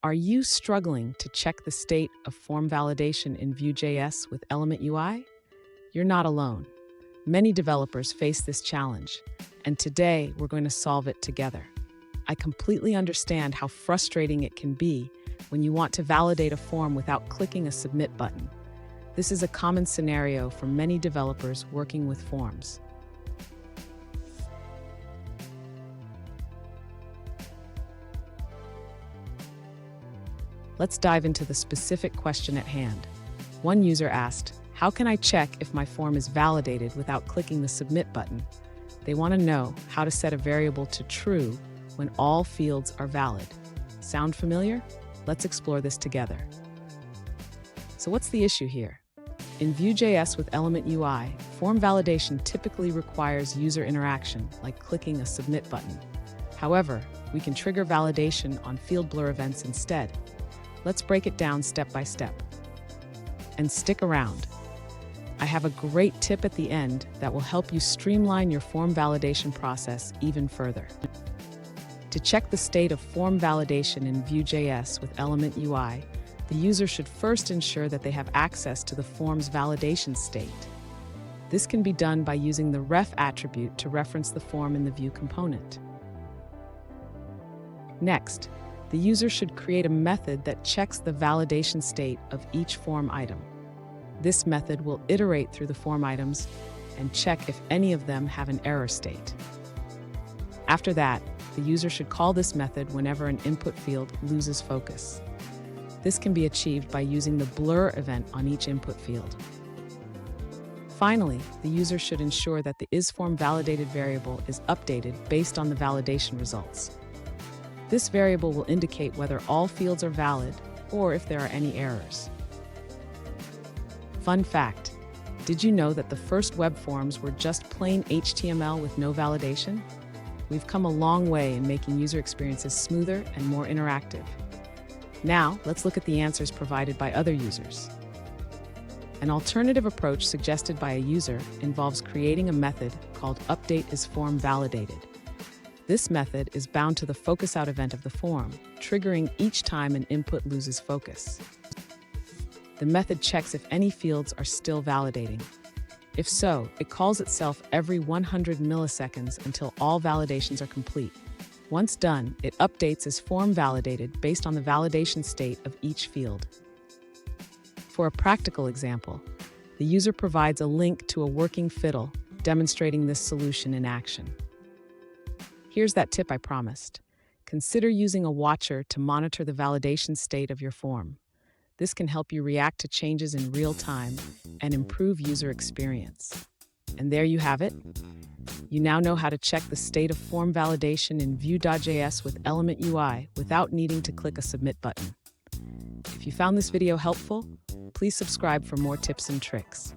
Are you struggling to check the state of form validation in Vue.js with Element UI? You're not alone. Many developers face this challenge, and today we're going to solve it together. I completely understand how frustrating it can be when you want to validate a form without clicking a submit button. This is a common scenario for many developers working with forms. Let's dive into the specific question at hand. One user asked, "How can I check if my form is validated without clicking the submit button?" They want to know how to set a variable to true when all fields are valid. Sound familiar? Let's explore this together. So what's the issue here? In Vue.js with Element UI, form validation typically requires user interaction, like clicking a submit button. However, we can trigger validation on field blur events instead. Let's break it down step by step. And stick around. I have a great tip at the end that will help you streamline your form validation process even further. To check the state of form validation in Vue.js with Element UI, the user should first ensure that they have access to the form's validation state. This can be done by using the ref attribute to reference the form in the Vue component. Next, the user should create a method that checks the validation state of each form item. This method will iterate through the form items and check if any of them have an error state. After that, the user should call this method whenever an input field loses focus. This can be achieved by using the blur event on each input field. Finally, the user should ensure that the isFormValidated variable is updated based on the validation results. This variable will indicate whether all fields are valid or if there are any errors. Fun fact, did you know that the first web forms were just plain HTML with no validation? We've come a long way in making user experiences smoother and more interactive. Now, let's look at the answers provided by other users. An alternative approach suggested by a user involves creating a method called updateIsFormValidated. This method is bound to the focus-out event of the form, triggering each time an input loses focus. The method checks if any fields are still validating. If so, it calls itself every 100 milliseconds until all validations are complete. Once done, it updates as form validated based on the validation state of each field. For a practical example, the user provides a link to a working fiddle demonstrating this solution in action. Here's that tip I promised. Consider using a watcher to monitor the validation state of your form. This can help you react to changes in real time and improve user experience. And there you have it. You now know how to check the state of form validation in Vue.js with Element UI without needing to click a submit button. If you found this video helpful, please subscribe for more tips and tricks.